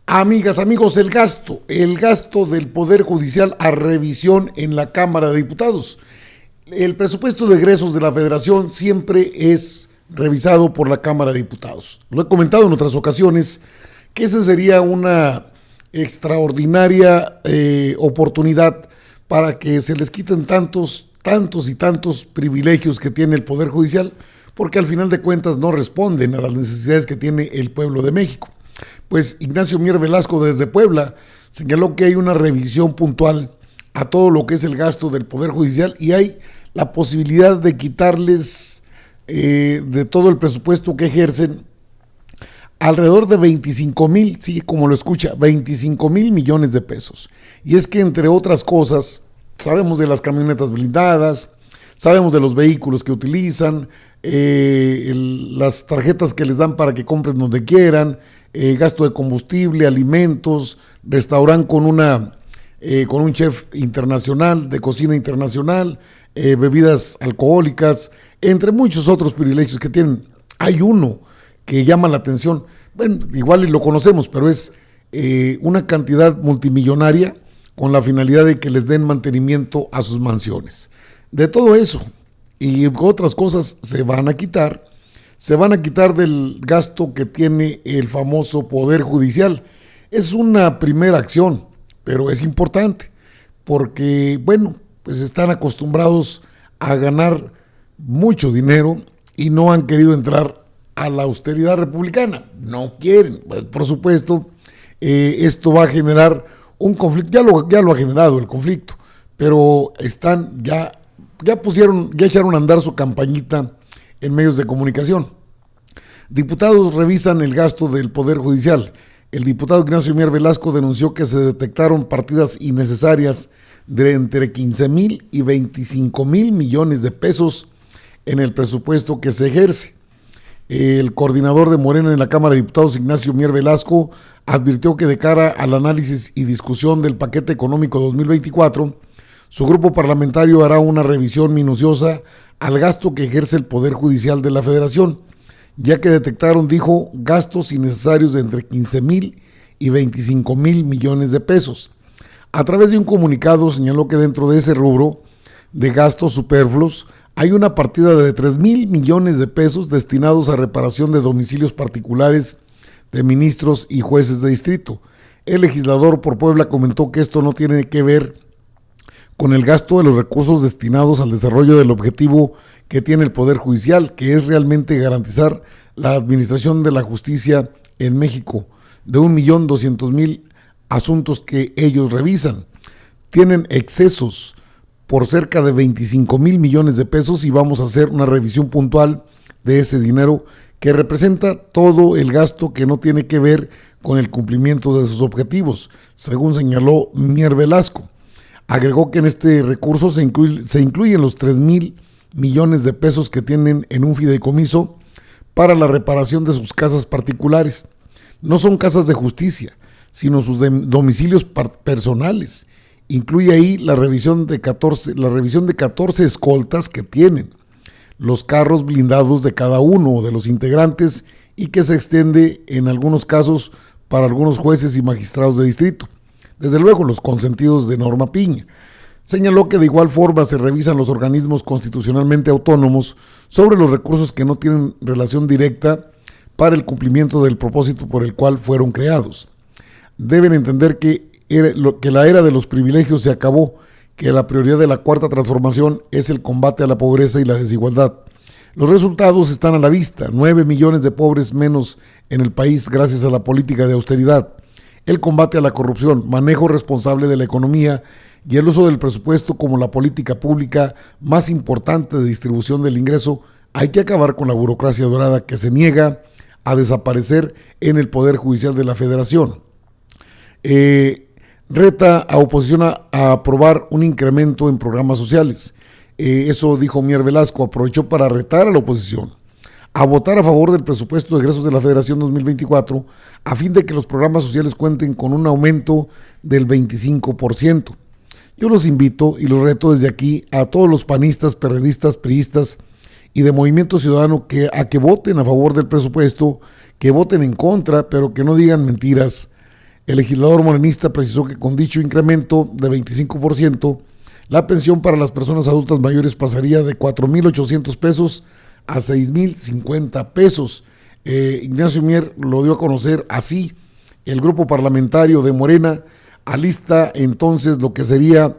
Amigas, amigos, el gasto del Poder Judicial a revisión en la Cámara de Diputados. El presupuesto de egresos de la Federación siempre es revisado por la Cámara de Diputados. Lo he comentado en otras ocasiones que esa sería una extraordinaria oportunidad para que se les quiten tantos privilegios que tiene el Poder Judicial, porque al final de cuentas no responden a las necesidades que tiene el pueblo de México. Pues Ignacio Mier Velasco desde Puebla señaló que hay una revisión puntual a todo lo que es el gasto del Poder Judicial y hay la posibilidad de quitarles de todo el presupuesto que ejercen alrededor de 25,000, sí, como lo escucha, 25,000 millones de pesos. Y es que entre otras cosas, sabemos de las camionetas blindadas, sabemos de los vehículos que utilizan, las tarjetas que les dan para que compren donde quieran, gasto de combustible, alimentos, restaurante con un chef internacional, de cocina internacional, bebidas alcohólicas, entre muchos otros privilegios que tienen. Hay uno que llama la atención, bueno, igual lo conocemos, pero es una cantidad multimillonaria con la finalidad de que les den mantenimiento a sus mansiones. De todo eso y otras cosas se van a quitar del gasto que tiene el famoso Poder Judicial. Es una primera acción, pero es importante, porque, bueno, pues están acostumbrados a ganar mucho dinero y no han querido entrar a la austeridad republicana. No quieren, pues, por supuesto, esto va a generar un conflicto, ya lo ha generado el conflicto, pero están ya echaron a andar su campañita en medios de comunicación. Diputados revisan el gasto del Poder Judicial. El diputado Ignacio Mier Velasco denunció que se detectaron partidas innecesarias de entre 15,000 y 25,000 millones de pesos en el presupuesto que se ejerce. El coordinador de Morena en la Cámara de Diputados, Ignacio Mier Velasco, advirtió que de cara al análisis y discusión del paquete económico 2024, su grupo parlamentario hará una revisión minuciosa al gasto que ejerce el Poder Judicial de la Federación, ya que detectaron, dijo, gastos innecesarios de entre 15,000 y 25,000 millones de pesos. A través de un comunicado señaló que dentro de ese rubro de gastos superfluos hay una partida de 3,000 millones de pesos destinados a reparación de domicilios particulares de ministros y jueces de distrito. El legislador por Puebla comentó que esto no tiene que ver con el gasto de los recursos destinados al desarrollo del objetivo que tiene el Poder Judicial, que es realmente garantizar la administración de la justicia en México, de 1,200,000 asuntos que ellos revisan. Tienen excesos por cerca de 25,000 millones de pesos y vamos a hacer una revisión puntual de ese dinero que representa todo el gasto que no tiene que ver con el cumplimiento de sus objetivos, según señaló Mier Velasco. Agregó que en este recurso se incluyen los 3,000 millones de pesos que tienen en un fideicomiso para la reparación de sus casas particulares. No son casas de justicia, sino sus domicilios personales. Incluye ahí la revisión de 14 escoltas que tienen, los carros blindados de cada uno de los integrantes y que se extiende en algunos casos para algunos jueces y magistrados de distrito. Desde luego, los consentidos de Norma Piña. Señaló que de igual forma se revisan los organismos constitucionalmente autónomos sobre los recursos que no tienen relación directa para el cumplimiento del propósito por el cual fueron creados. Deben entender que la era de los privilegios se acabó, que la prioridad de la Cuarta Transformación es el combate a la pobreza y la desigualdad. Los resultados están a la vista: 9 millones de pobres menos en el país gracias a la política de austeridad, el combate a la corrupción, manejo responsable de la economía y el uso del presupuesto como la política pública más importante de distribución del ingreso. Hay que acabar con la burocracia dorada que se niega a desaparecer en el Poder Judicial de la Federación. Reta a oposición a aprobar un incremento en programas sociales. Eso dijo Mier Velasco. Aprovechó para retar a la oposición a votar a favor del presupuesto de egresos de la Federación 2024 a fin de que los programas sociales cuenten con un aumento del 25%. Yo los invito y los reto desde aquí a todos los panistas, perredistas, priistas y de Movimiento Ciudadano a que voten a favor del presupuesto, que voten en contra, pero que no digan mentiras El legislador morenista precisó que con dicho incremento de 25%, la pensión para las personas adultas mayores pasaría de 4,800 pesos a 6,050 pesos. Ignacio Mier lo dio a conocer así. El grupo parlamentario de Morena alista entonces lo que sería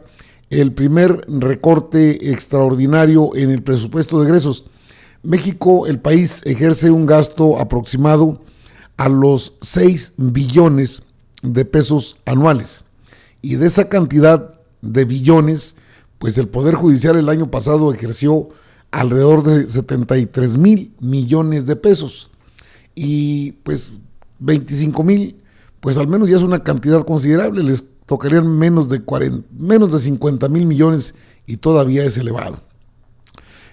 el primer recorte extraordinario en el presupuesto de egresos. México, el país, ejerce un gasto aproximado a los 6 billones de pesos anuales. Y de esa cantidad de billones, pues el Poder Judicial el año pasado ejerció alrededor de 73,000 millones de pesos. Y pues 25,000, pues al menos ya es una cantidad considerable, les tocarían menos de 50,000 millones y todavía es elevado.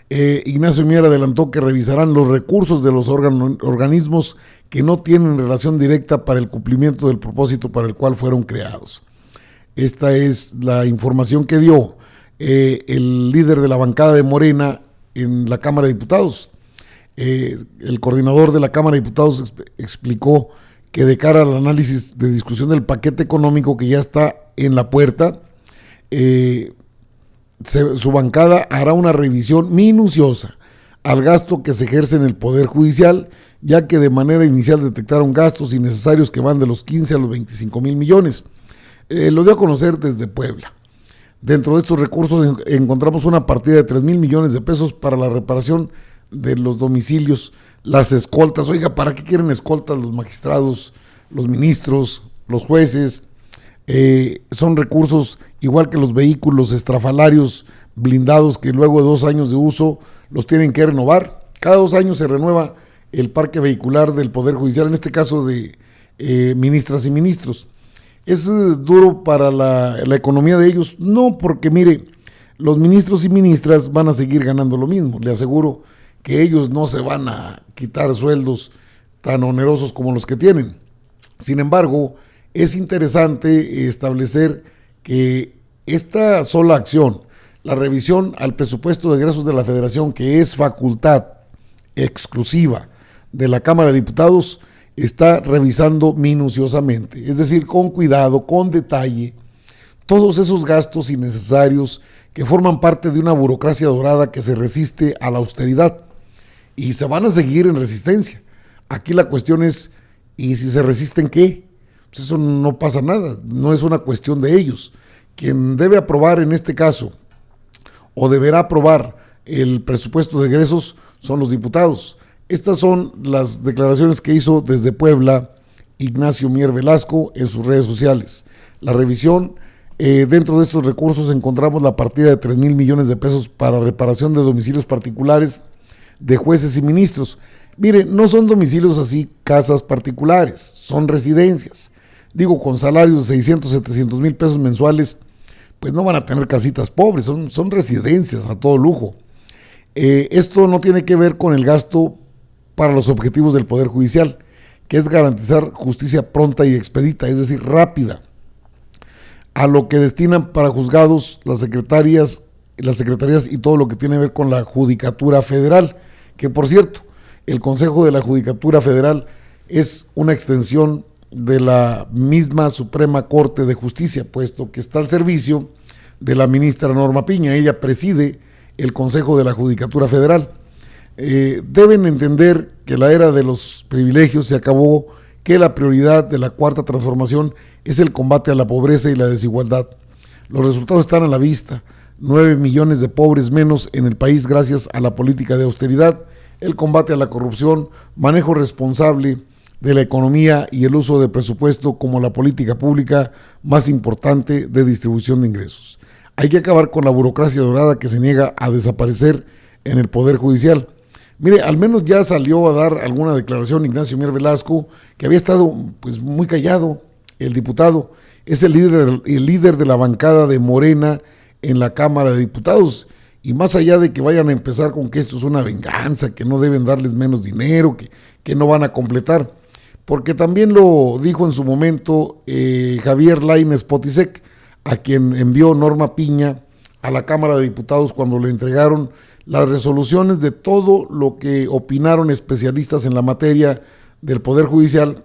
Ignacio Mier adelantó que revisarán los recursos de los organismos que no tienen relación directa para el cumplimiento del propósito para el cual fueron creados. Esta es la información que dio el líder de la bancada de Morena en la Cámara de Diputados. El coordinador de la Cámara de Diputados explicó que de cara al análisis de discusión del paquete económico que ya está en la puerta, su bancada hará una revisión minuciosa al gasto que se ejerce en el Poder Judicial, ya que de manera inicial detectaron gastos innecesarios que van de los 15 a los 25,000 millones. Lo dio a conocer desde Puebla. Dentro de estos recursos encontramos una partida de 3,000 millones de pesos para la reparación de los domicilios, las escoltas. Oiga, ¿para qué quieren escoltas los magistrados, los ministros, los jueces? Son recursos igual que los vehículos estrafalarios blindados que luego de 2 años de uso los tienen que renovar. Cada 2 años se renueva el parque vehicular del Poder Judicial, en este caso de ministras y ministros. ¿Es duro para la economía de ellos? No, porque mire, los ministros y ministras van a seguir ganando lo mismo. Le aseguro que ellos no se van a quitar sueldos tan onerosos como los que tienen. Sin embargo, es interesante establecer que esta sola acción, la revisión al presupuesto de egresos de la Federación, que es facultad exclusiva de la Cámara de Diputados, está revisando minuciosamente, es decir, con cuidado, con detalle, todos esos gastos innecesarios que forman parte de una burocracia dorada que se resiste a la austeridad y se van a seguir en resistencia. Aquí la cuestión es, ¿y si se resisten qué? Pues eso no pasa nada, no es una cuestión de ellos. Quien debe aprobar en este caso, o deberá aprobar el presupuesto de egresos, son los diputados. Estas son las declaraciones que hizo desde Puebla Ignacio Mier Velasco en sus redes sociales. La revisión, dentro de estos recursos encontramos la partida de 3,000 millones de pesos para reparación de domicilios particulares de jueces y ministros. Mire, no son domicilios así, casas particulares, son residencias. Digo, con salarios de 600, 700 mil pesos mensuales, pues no van a tener casitas pobres, son residencias a todo lujo. Esto no tiene que ver con el gasto para los objetivos del Poder Judicial, que es garantizar justicia pronta y expedita, es decir, rápida, a lo que destinan para juzgados las secretarías y todo lo que tiene que ver con la Judicatura Federal, que por cierto, el Consejo de la Judicatura Federal es una extensión de la misma Suprema Corte de Justicia, puesto que está al servicio de la ministra Norma Piña. Ella preside el Consejo de la Judicatura Federal. Deben entender que la era de los privilegios se acabó, que la prioridad de la Cuarta Transformación es el combate a la pobreza y la desigualdad. Los resultados están a la vista: 9 millones de pobres menos en el país gracias a la política de austeridad, el combate a la corrupción, manejo responsable de la economía y el uso de presupuesto como la política pública más importante de distribución de ingresos. Hay que acabar con la burocracia dorada que se niega a desaparecer en el Poder Judicial. Mire, al menos ya salió a dar alguna declaración Ignacio Mier Velasco, que había estado pues muy callado. El diputado es el líder de la bancada de Morena en la Cámara de Diputados, y más allá de que vayan a empezar con que esto es una venganza, que no deben darles menos dinero, que no van a completar, porque también lo dijo en su momento Javier Lainez Potisek, a quien envió Norma Piña a la Cámara de Diputados cuando le entregaron las resoluciones de todo lo que opinaron especialistas en la materia del Poder Judicial,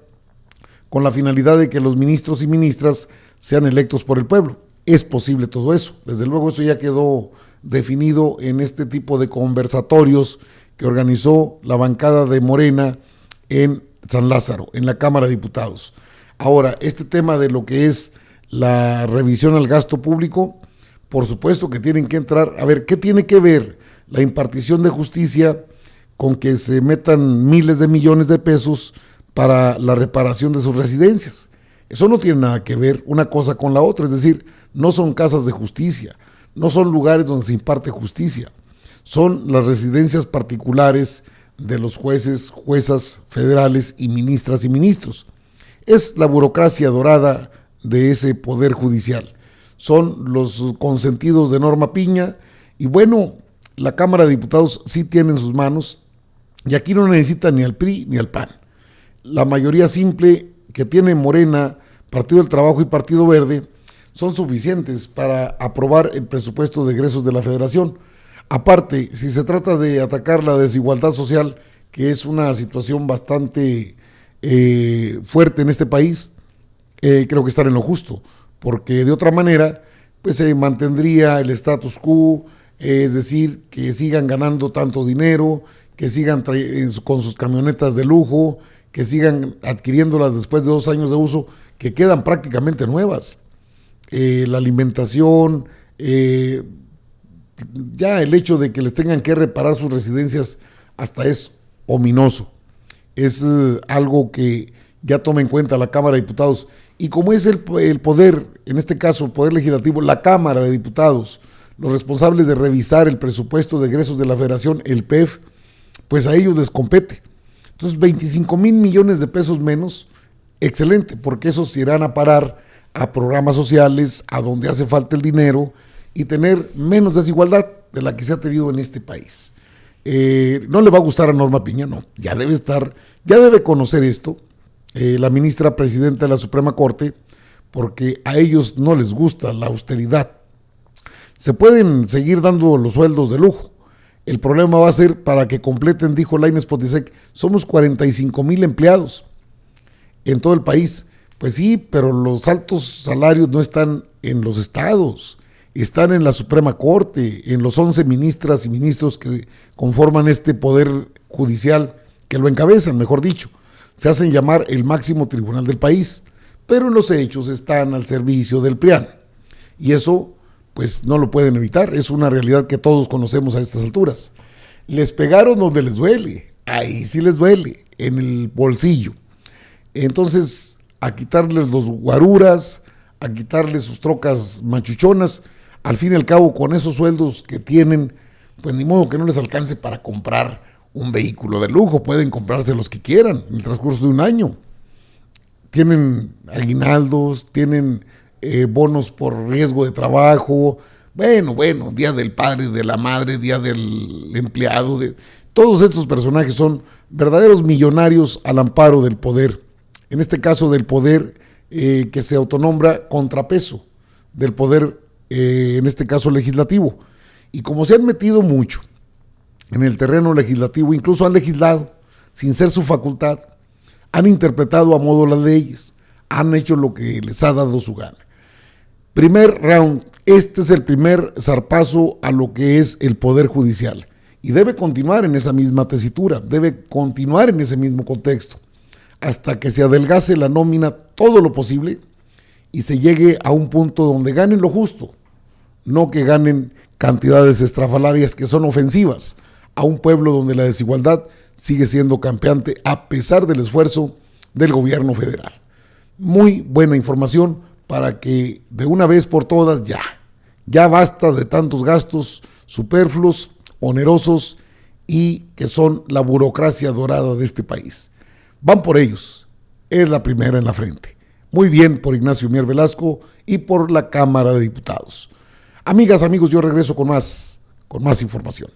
con la finalidad de que los ministros y ministras sean electos por el pueblo. Es posible todo eso. Desde luego eso ya quedó definido en este tipo de conversatorios que organizó la bancada de Morena en San Lázaro, en la Cámara de Diputados. Ahora, este tema de lo que es la revisión al gasto público, por supuesto que tienen que entrar, a ver, ¿qué tiene que ver la impartición de justicia con que se metan miles de millones de pesos para la reparación de sus residencias? Eso no tiene nada que ver una cosa con la otra, es decir, no son casas de justicia, no son lugares donde se imparte justicia, son las residencias particulares de los jueces, juezas federales y ministras y ministros. Es la burocracia dorada de ese poder judicial. Son los consentidos de Norma Piña y bueno, la Cámara de Diputados sí tiene en sus manos y aquí no necesita ni al PRI ni al PAN. La mayoría simple que tiene Morena, Partido del Trabajo y Partido Verde son suficientes para aprobar el presupuesto de egresos de la Federación. Aparte, si se trata de atacar la desigualdad social, que es una situación bastante fuerte en este país, creo que están en lo justo, porque de otra manera, pues se mantendría el status quo, es decir, que sigan ganando tanto dinero, que sigan con sus camionetas de lujo, que sigan adquiriéndolas después de 2 años de uso, que quedan prácticamente nuevas. La alimentación, ya el hecho de que les tengan que reparar sus residencias hasta es ominoso. Es algo que ya toma en cuenta la Cámara de Diputados. Y como es el poder, en este caso el Poder Legislativo, la Cámara de Diputados, los responsables de revisar el presupuesto de egresos de la Federación, el PEF, pues a ellos les compete. Entonces 25 mil millones de pesos menos, excelente, porque esos irán a parar a programas sociales, a donde hace falta el dinero y tener menos desigualdad de la que se ha tenido en este país. No le va a gustar a Norma Piña, no, ya debe conocer esto, la ministra presidenta de la Suprema Corte, porque a ellos no les gusta la austeridad. Se pueden seguir dando los sueldos de lujo, el problema va a ser para que completen, dijo Lainez Potisek, somos 45 mil empleados en todo el país. Pues sí, pero los altos salarios no están en los estados, están en la Suprema Corte, en los 11 ministras y ministros que conforman este poder judicial, que lo encabezan, mejor dicho. Se hacen llamar el máximo tribunal del país, pero en los hechos están al servicio del PRIAN. Y eso, pues no lo pueden evitar, es una realidad que todos conocemos a estas alturas. Les pegaron donde les duele, ahí sí les duele, en el bolsillo. Entonces, a quitarles los guaruras, a quitarles sus trocas machuchonas, al fin y al cabo con esos sueldos que tienen, pues ni modo que no les alcance para comprar un vehículo de lujo, pueden comprarse los que quieran en el transcurso de un año. Tienen aguinaldos, tienen bonos por riesgo de trabajo, bueno, Día del Padre, de la Madre, Día del Empleado, todos estos personajes son verdaderos millonarios al amparo del poder. En este caso del poder que se autonombra contrapeso del poder, en este caso legislativo. Y como se han metido mucho en el terreno legislativo, incluso han legislado sin ser su facultad, han interpretado a modo las leyes, han hecho lo que les ha dado su gana. Primer round, este es el primer zarpazo a lo que es el poder judicial y debe continuar en esa misma tesitura, debe continuar en ese mismo contexto, hasta que se adelgace la nómina todo lo posible y se llegue a un punto donde ganen lo justo, no que ganen cantidades estrafalarias que son ofensivas a un pueblo donde la desigualdad sigue siendo campeante a pesar del esfuerzo del gobierno federal. Muy buena información para que de una vez por todas ya basta de tantos gastos superfluos, onerosos y que son la burocracia dorada de este país. Van por ellos, es la primera en la frente. Muy bien por Ignacio Mier Velasco y por la Cámara de Diputados. Amigas, amigos, yo regreso con más información.